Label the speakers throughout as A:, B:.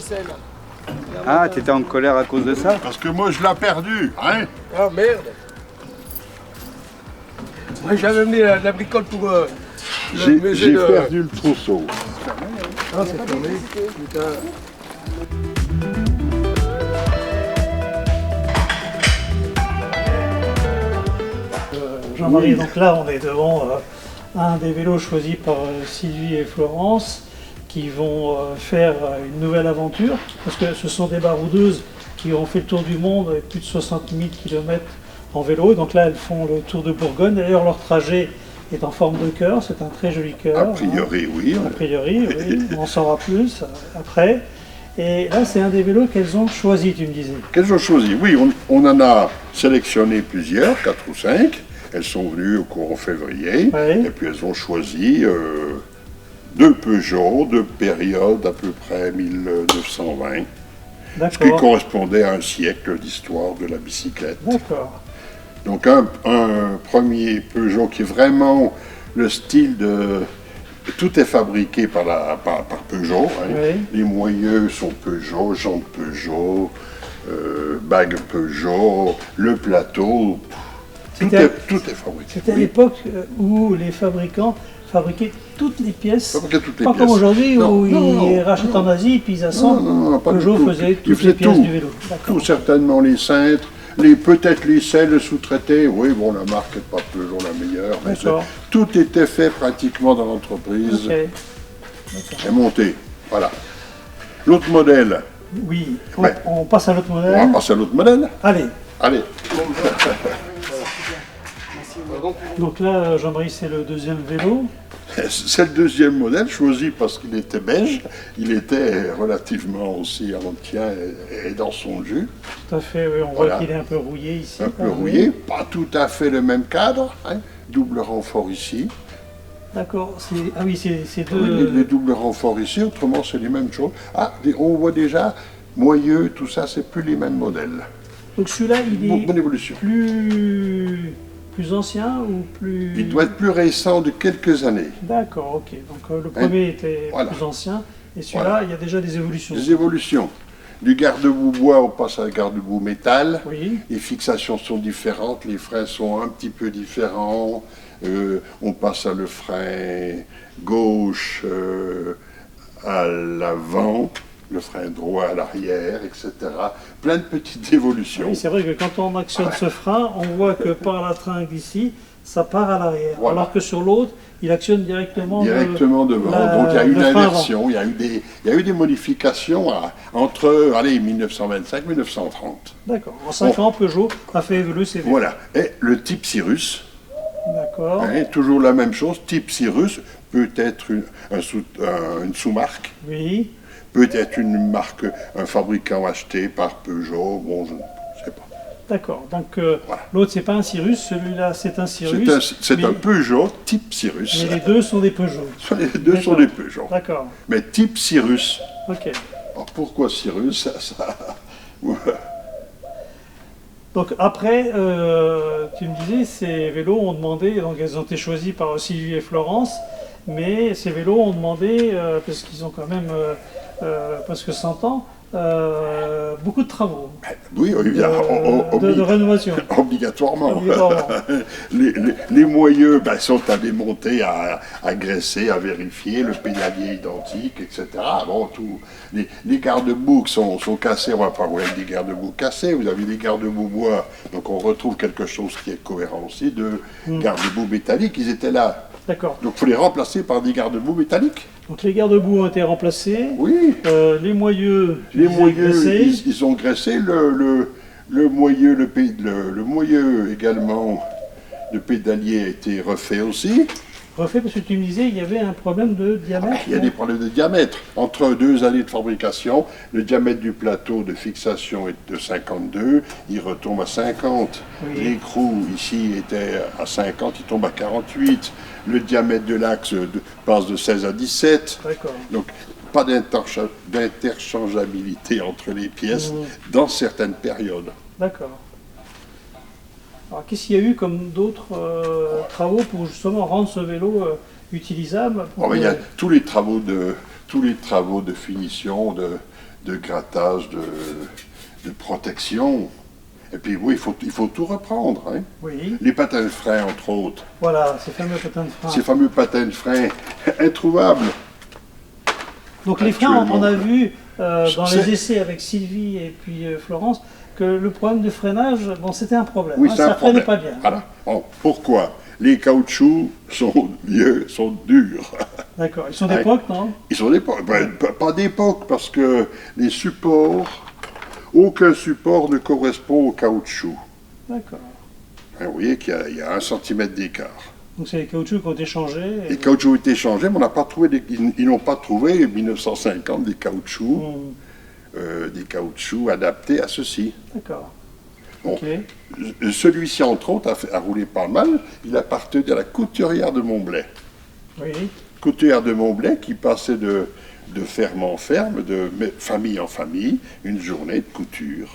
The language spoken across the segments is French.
A: vaisselle.
B: Ah, tu étais en colère à cause de ça?
C: Parce que moi, je l'ai perdu, hein.
A: Ah merde. Moi j'avais amené la bricole pour
C: J'ai
A: musée de...
C: perdu le trousseau.
A: Ah c'est fermé. Putain.
D: Jean-Marie, donc là on est devant un des vélos choisis par Sylvie et Florence qui vont faire une nouvelle aventure parce que ce sont des baroudeuses qui ont fait le tour du monde avec plus de 60 000 km en vélo. Donc là elles font le tour de Bourgogne. D'ailleurs leur trajet est en forme de cœur, c'est un très joli cœur.
C: A priori, oui.
D: A priori, oui. On en saura plus après. Et là c'est un des vélos qu'elles ont choisi, tu me disais.
C: Qu'elles ont choisi? Oui, on en a sélectionné plusieurs, 4 ou 5. Elles sont venues au courant février,
D: Oui.
C: et puis elles ont choisi 2 Peugeot de période à peu près 1920, ce qui
D: D'accord.
C: correspondait à un siècle d'histoire de la bicyclette.
D: D'accord.
C: Donc un premier Peugeot qui est vraiment le style de... Tout est fabriqué par Peugeot. Hein.
D: Oui.
C: Les moyeux sont Peugeot, jantes Peugeot, bagues Peugeot, le plateau... Tout est fabriqué.
D: C'était à
C: Oui.
D: l'époque où les fabricants fabriquaient toutes les pièces.
C: Fabriquaient toutes les
D: Pas
C: pièces.
D: comme aujourd'hui
C: Non,
D: où
C: non,
D: ils
C: non,
D: rachètent
C: non.
D: en Asie puis ils assemblent.
C: Non, pas du
D: Peugeot
C: tout.
D: faisait
C: Ils
D: toutes
C: faisaient
D: les pièces
C: tout.
D: du vélo. D'accord.
C: Tout, certainement les cintres, peut-être les selles sous-traitées. Oui, bon, la marque n'est pas toujours la meilleure. Mais
D: D'accord.
C: tout était fait pratiquement dans l'entreprise
D: Ok.
C: et monté. Voilà. L'autre modèle.
D: Oui.
C: Ouais.
D: On passe à l'autre
C: On
D: modèle.
C: va passer à l'autre modèle.
D: Allez.
C: Allez.
D: Donc là, Jean-Marie, c'est le deuxième vélo.
C: C'est le deuxième modèle, choisi parce qu'il était beige. Il était relativement aussi entretien et dans son jus.
D: Tout à fait. Oui, on
C: Voilà.
D: voit qu'il est un peu rouillé ici.
C: Un peu rouillé, pas tout à fait le même cadre. Hein. Double renfort ici.
D: D'accord. Ah oui, c'est
C: Les
D: deux.
C: doubles renforts ici, autrement c'est les mêmes choses. Ah, on voit déjà, moyeux, tout ça, c'est plus les mêmes modèles.
D: Donc celui-là, il est
C: Bonne évolution.
D: plus ancien ou plus.
C: Il doit être plus récent de quelques années.
D: D'accord, ok. Donc le premier était
C: Voilà.
D: plus ancien et celui-là,
C: Voilà.
D: il y a déjà des évolutions.
C: Des évolutions. Du garde-boue bois, on passe à un garde-boue métal.
D: Oui,
C: Les fixations sont différentes, les freins sont un petit peu différents. On passe à le frein gauche à l'avant, le frein droit à l'arrière, etc. Plein de petites évolutions.
D: oui c'est vrai que quand on actionne ce frein, on voit que par la tringle ici, ça part à l'arrière.
C: Voilà.
D: Alors que sur l'autre, il actionne directement,
C: Directement devant. Donc il y a eu
D: le
C: une
D: frein
C: inversion, il y a eu des modifications entre 1925 et 1930.
D: D'accord. En 5 ans, Peugeot a fait évoluer ses vélos.
C: Voilà. Et le type Cyrus,
D: D'accord.
C: hein, toujours la même chose, type Cyrus peut être une sous-marque,
D: Oui.
C: peut être une marque, un fabricant acheté par Peugeot, bon, je ne sais pas.
D: D'accord. Donc
C: Voilà.
D: l'autre, c'est pas un Cyrus, celui-là, c'est un Cyrus.
C: C'est
D: mais,
C: un Peugeot type Cyrus.
D: mais les deux sont des Peugeot.
C: Les deux sont des Peugeot.
D: D'accord.
C: Mais type Cyrus.
D: Ok.
C: Alors pourquoi Cyrus
D: Donc après, tu me disais, ces vélos ont demandé, donc elles ont été choisies par Sylvie et Florence, mais ces vélos ont demandé, parce qu'ils ont quand même presque 100 ans, beaucoup de travaux,
C: Oui,
D: de rénovation.
C: obligatoirement.
D: Obligatoirement.
C: Les moyeux sont à démonter, à graisser, à vérifier, le pédalier identique, etc. Bon, les garde-boue qui sont cassés, on va pas rouler avec des garde-boue cassés, vous avez des garde-boue bois, donc on retrouve quelque chose qui est cohérent aussi, de garde-boue métalliques, ils étaient là.
D: D'accord.
C: Donc il faut les remplacer par des garde-boue métalliques.
D: Donc les garde-boue ont été remplacés,
C: Oui,
D: les moyeux,
C: les
D: ils ont
C: moyeux,
D: graissé.
C: ils ont graissé, le moyeu, le moyeu également, le pédalier a été refait aussi.
D: Refait parce que tu me disais, il y avait un problème de diamètre.
C: Il y a des problèmes de diamètre. Entre 2 années de fabrication, le diamètre du plateau de fixation est de 52, il retombe à 50.
D: Oui.
C: L'écrou ici était à 50, il tombe à 48. Le diamètre de l'axe passe de 16 à 17.
D: D'accord.
C: Donc, pas d'interchangeabilité entre les pièces dans certaines périodes.
D: D'accord. Alors qu'est-ce qu'il y a eu comme d'autres travaux pour justement rendre ce vélo utilisable pour
C: Il y a tous les travaux de finition, de grattage, de protection. Et puis oui, il faut tout reprendre. Hein.
D: Oui.
C: Les patins de frein, entre autres.
D: Voilà, ces fameux patins de frein.
C: Ces fameux patins de frein introuvables.
D: Donc les freins, on a
C: Actuellement.
D: vu dans
C: C'est-
D: les essais avec Sylvie et puis Florence que le problème de freinage, bon, c'était un problème.
C: Oui,
D: hein,
C: c'est un
D: ça freinait
C: problème.
D: pas bien.
C: Voilà. Bon, pourquoi? Les caoutchoucs sont vieux, sont durs.
D: D'accord. Ils sont d'époque, non?
C: Ils sont d'époque. Pas d'époque, parce que les supports, aucun support ne correspond au caoutchouc.
D: D'accord.
C: Hein, vous voyez qu'il y a 1 centimètre d'écart.
D: Donc c'est les caoutchoucs qui ont été changés.
C: Les caoutchoucs ont été changés, mais on n'a pas trouvé ils n'ont pas trouvé, en 1950, des caoutchoucs adaptés à ceci.
D: D'accord.
C: Bon.
D: Ok.
C: Celui-ci, entre autres, a roulé pas mal. Il appartenait à la couturière de Montblay.
D: Oui.
C: Couturière de Montblay qui passait de ferme en ferme, de famille en famille, une journée de couture.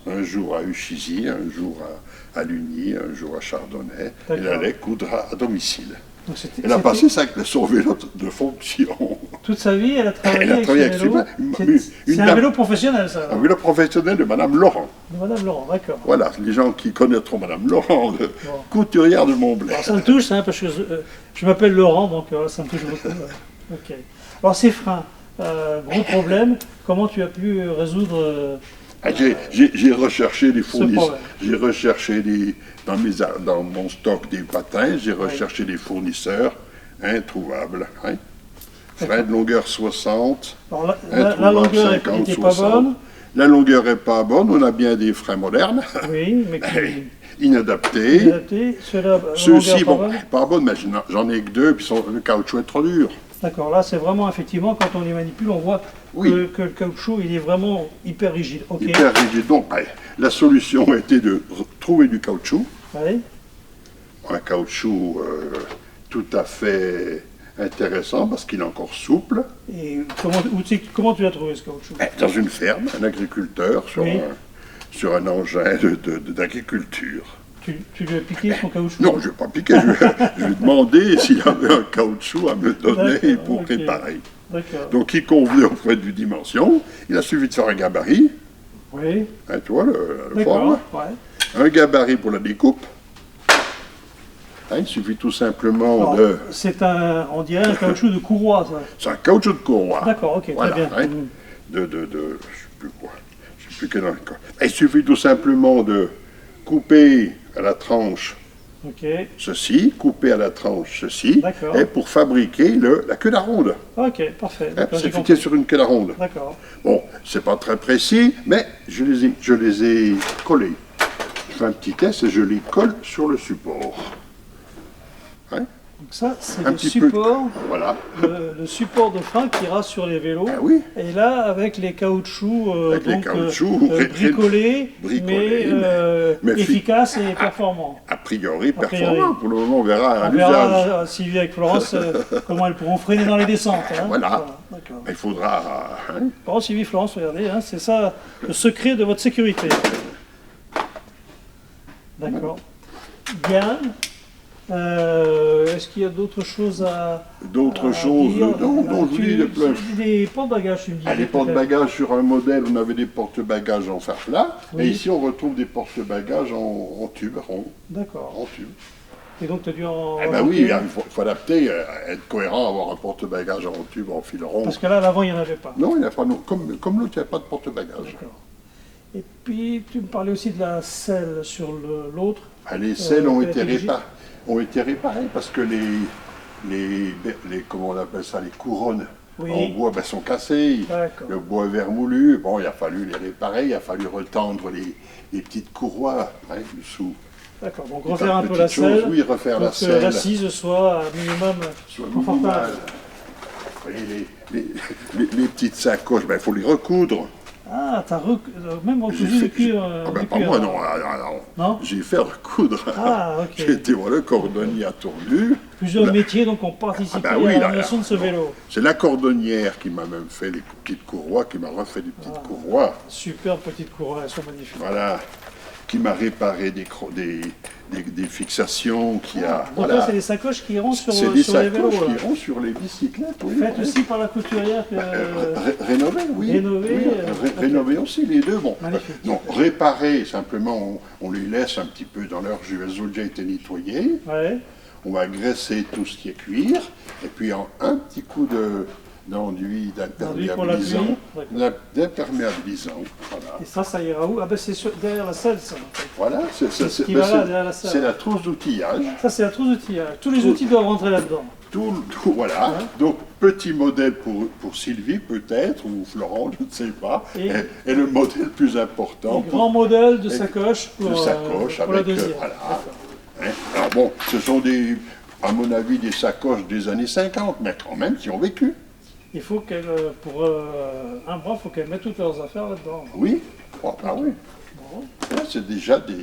C: Un jour à Uchizy, un jour à Lugny, un jour à Chardonnay. Elle
D: D'accord.
C: allait coudre à domicile.
D: Donc c'était-
C: Elle a
D: c'était-
C: passé son vélo de fonction.
D: toute sa vie, elle a travaillé
C: Elle a
D: avec
C: travaillé
D: ce
C: avec
D: vélo. C'est
C: une
D: un
C: dame-
D: vélo professionnel, ça.
C: Un
D: alors.
C: vélo professionnel de Madame Laurent.
D: De Madame Laurent, d'accord.
C: Voilà, les gens qui connaîtront Madame Laurent, couturière de Montblay.
D: Alors ça me touche, hein, parce que je m'appelle Laurent, donc ça me touche beaucoup. Ok. Alors ces freins, gros problème. Comment tu as pu résoudre
C: Ah, j'ai recherché les fournisseurs,
D: problème.
C: j'ai recherché dans mon stock des patins, j'ai recherché des fournisseurs introuvables. Hein. Frein de longueur 60,
D: Alors la
C: introuvable
D: longueur
C: 50,
D: n'était pas
C: 60.
D: bonne.
C: La longueur n'est pas bonne, on a bien des freins modernes,
D: Oui, mais qui
C: inadaptés.
D: adapté. Ceux-là, la
C: Ceux-ci,
D: longueur pas
C: bon,
D: bonne.
C: pas bonnes, mais j'en ai que 2, puis le caoutchouc est trop dur.
D: D'accord, là c'est vraiment effectivement quand on les manipule, on voit
C: Oui.
D: que le caoutchouc il est vraiment hyper rigide. Ok.
C: Hyper rigide. Donc, la solution a été de trouver du caoutchouc.
D: Allez.
C: Un caoutchouc tout à fait intéressant parce qu'il est encore souple.
D: Et comment tu as trouvé ce caoutchouc?
C: Dans une ferme, un agriculteur
D: Oui.
C: sur un engin d'agriculture.
D: Tu lui as piqué son caoutchouc?
C: Non, je ne vais pas piquer, je lui ai demandé s'il avait un caoutchouc à me donner
D: D'accord,
C: pour
D: ok.
C: réparer.
D: D'accord.
C: Donc il convenait auprès du dimension, il a suffi de faire un gabarit,
D: Oui.
C: hein, tu vois le
D: D'accord.
C: forme,
D: Ouais.
C: un gabarit pour la découpe. Hein, il suffit tout simplement
D: Alors,
C: de...
D: c'est on dirait un caoutchouc de courroie, ça.
C: C'est un caoutchouc de courroie.
D: D'accord, ok,
C: Voilà,
D: très bien.
C: hein. Je ne sais plus quoi. Je sais plus quel encore. Il suffit tout simplement de couper à la tranche
D: Ok.
C: ceci, couper à la tranche ceci,
D: D'accord.
C: et pour fabriquer la queue à ronde.
D: Ok, parfait.
C: Hein,
D: D'accord,
C: c'est
D: j'ai
C: fixé
D: compris.
C: sur une queue à ronde.
D: D'accord.
C: Bon, c'est pas très précis, mais je les ai collés. Je fais un petit test et je les colle sur le support. Hein,
D: Donc ça, c'est
C: un
D: le
C: petit peu.
D: support,
C: Voilà.
D: le support de frein qui ira sur les vélos.
C: Ah oui.
D: Et là, avec les caoutchoucs,
C: Avec les caoutchoucs,
D: bricolés,
C: bricolés,
D: mais
C: mais
D: efficaces et performants.
C: A priori,
D: priori.
C: performant. Pour le moment, on verra à
D: On
C: l'usage.
D: verra, Sylvie avec Florence, comment elles pourront freiner dans les descentes. Hein.
C: Voilà.
D: D'accord.
C: Il faudra. Hein,
D: Par contre, Sylvie, Florence, regardez, hein, c'est ça le secret de votre sécurité. D'accord. Bien. Est-ce qu'il y a d'autres choses à
C: d'autres
D: à
C: choses.
D: dire
C: Non, je vous dis,
D: des porte-bagages, tu me disais.
C: les
D: peut-être.
C: porte-bagages sur un modèle, on avait des porte-bagages en fer plat.
D: Oui.
C: Et ici, on retrouve des porte-bagages en tube rond.
D: D'accord.
C: En tube.
D: Et donc, tu as dû en.
C: Eh ben oui,
D: rajouter-
C: il faut adapter, être cohérent, avoir un porte-bagages en tube, en fil rond.
D: Parce que là, à l'avant, il n'y en avait pas.
C: Non, il n'y a pas. Non. Comme l'autre, il n'y a pas de porte-bagages.
D: D'accord. Et puis, tu me parlais aussi de la selle sur l'autre.
C: Les selles ont été
D: PFG.
C: réparées parce que les comment on appelle ça, les couronnes
D: Oui.
C: en bois sont cassées.
D: D'accord.
C: Le bois est vermoulu. Bon, il a fallu les réparer, il a fallu retendre les petites courroies dessous.
D: D'accord. Donc,
C: Des
D: refaire un peu la
C: petites choses,
D: selle.
C: oui, refaire la
D: Pour que
C: selle.
D: l'assise soit un minimum
C: Soit
D: confortable.
C: minimale. Vous voyez, les petites sacoches, il faut les recoudre.
D: Ah, t'as même
C: J'ai
D: recousu
C: fait-
D: le cuir.
C: Ah ben,
D: du
C: pas
D: cuir,
C: moi,
D: alors.
C: non.
D: Non.
C: J'ai fait recoudre.
D: Ah, ok.
C: J'ai été voir le cordonnier à Tournu.
D: Plusieurs
C: Là.
D: métiers donc ont participé
C: Ah bah oui,
D: à
C: là,
D: la réalisation de ce vélo.
C: C'est la cordonnière qui m'a même fait les petites courroies, qui m'a refait des petites courroies.
D: Super petite courroie, elles sont magnifiques.
C: Voilà. qui m'a réparé des fixations, qui a...
D: Donc là, c'est des sacoches qui iront sur,
C: C'est des
D: sur les vélos.
C: sacoches
D: là.
C: qui iront sur les bicyclettes, oui.
D: Faites
C: oui.
D: aussi par la couturière que...
C: Rénover, oui.
D: Rénover,
C: Oui,
D: ok.
C: rénover aussi, les deux. Bon,
D: Magnifique.
C: non, réparer, simplement, on les laisse un petit peu dans leur jus. Elles ont déjà été nettoyées.
D: Ouais.
C: On va graisser tout ce qui est cuir. Et puis, un petit coup d'enduit
D: Enduit pour la pluie,
C: d'imperméabilisant. Voilà.
D: Et ça ira où? Ah ben c'est derrière la selle, ça. En fait.
C: Voilà,
D: ce qui va là, derrière la salle.
C: c'est la trousse d'outillage.
D: Ça, c'est la trousse d'outillage. Tous les outils doivent rentrer là-dedans.
C: Voilà. Donc, petit modèle pour Sylvie, peut-être, ou Florent, je ne sais pas. Et le modèle plus important.
D: Grand modèle de sacoche pour, pour la deuxième.
C: Voilà.
D: D'accord.
C: Hein. Alors bon, ce sont à mon avis, des sacoches des années 50, mais quand même qui ont vécu.
D: Il faut qu'elle, pour un bras, il faut qu'elles mettent toutes leurs affaires là-dedans.
C: Oui, oh, bah oui.
D: Bon.
C: Là, c'est déjà des...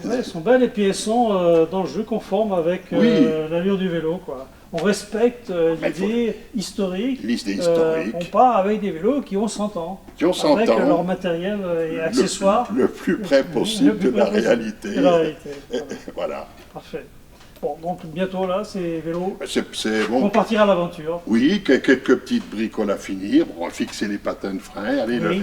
D: Ouais, elles sont belles et puis elles sont dans le jeu conforme avec
C: Oui.
D: l'allure du vélo, quoi. On respecte l'idée historique.
C: L'idée historique.
D: On part avec des vélos qui ont 100 ans.
C: Qui ont 100
D: avec
C: ans.
D: leur matériel et accessoires.
C: Le plus près possible
D: Le plus
C: de la
D: près possible
C: réalité.
D: de la réalité.
C: Voilà.
D: Parfait. Bon, donc bientôt là, ces vélos
C: C'est
D: vont
C: bon.
D: partir à l'aventure.
C: Oui, quelques petites bricoles à finir. On va fixer les patins de frein. Allez,
D: Oui.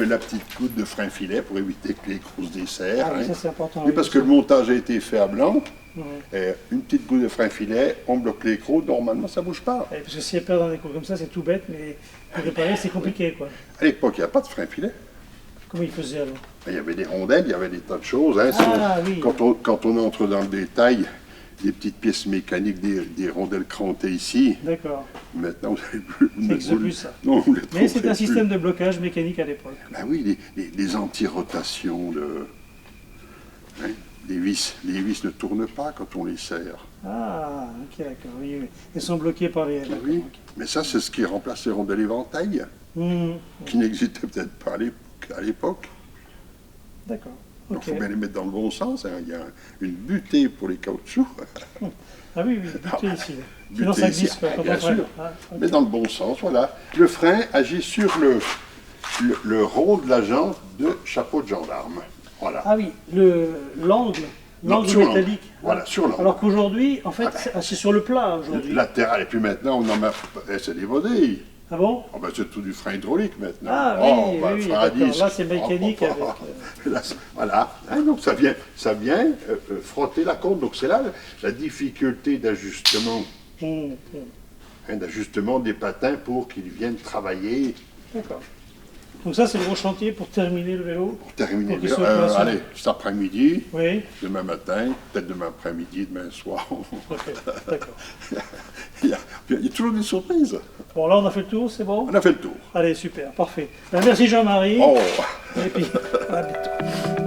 C: la petite coude de frein filet pour éviter que les grosses desserrent.
D: Ah oui,
C: hein.
D: ça c'est important.
C: Oui, parce que le montage a été fait à blanc.
D: Ouais.
C: Et une petite goutte de frein filet, on bloque les crocs, normalement ça ne bouge pas.
D: Ouais, parce que si elles perdent dans des cours comme ça, c'est tout bête, mais pour réparer, c'est compliqué, quoi.
C: À l'époque, il n'y a pas de frein filet.
D: Comment ils faisaient alors?
C: Il y avait des rondelles, il y avait des tas de choses. Hein.
D: Oui.
C: Quand on entre dans le détail, des petites pièces mécaniques, des rondelles crantées ici.
D: D'accord.
C: Maintenant, vous n'avez plus...
D: Ça n'existe plus, ça.
C: Non, vous les
D: Mais c'est
C: trouverez
D: un
C: plus.
D: système de blocage mécanique à l'époque.
C: Ben oui, les anti-rotations de... hein, les vis ne tournent pas quand on les serre.
D: Ah, ok, d'accord. Oui, oui. Elles sont bloquées par les...
C: Ben oui. Mais ça, c'est ce qui remplace les rondelles éventail, qui n'existaient peut-être pas à l'époque.
D: D'accord.
C: Donc, il
D: Ok.
C: faut bien les mettre dans le bon sens. Hein. Il y a une butée pour les caoutchoucs.
D: Ah oui, oui, butée ici.
C: Butée
D: Sinon ça
C: ici,
D: glisse pas quand
C: bien
D: on freine.
C: sûr.
D: Ah, ok.
C: Mais dans le bon sens, voilà. Le frein agit sur le rond de la jambe de chapeau de gendarme. Voilà.
D: Ah oui, l'angle
C: sur l'angle.
D: métallique.
C: Voilà, sur l'angle.
D: Alors qu'aujourd'hui, en fait, c'est sur le plat aujourd'hui.
C: Latéral. Et puis maintenant, on en met... c'est des vaudilles.
D: Ah bon?
C: Oh, ben, c'est tout du frein hydraulique maintenant.
D: Ah
C: Oh,
D: oui,
C: ben,
D: oui,
C: frein à
D: d'accord.
C: disque.
D: Là, c'est mécanique avec...
C: Là, voilà. Hein, donc ça vient frotter la côte. Donc c'est là la difficulté d'ajustement.
D: Hum,
C: Hein, d'ajustement des patins pour qu'ils viennent travailler.
D: D'accord. Donc ça, c'est le gros chantier pour terminer le vélo.
C: Pour terminer.
D: Pour qu'ils soient opérationnels.
C: Allez, cet après-midi,
D: Oui,
C: demain matin, peut-être demain après-midi, demain soir.
D: ok, d'accord.
C: il y a toujours des surprises.
D: Bon, là, on a fait le tour, c'est bon?
C: On a fait le tour.
D: Allez, super, parfait. Ben, merci Jean-Marie.
C: Oh.
D: Et puis, à bientôt.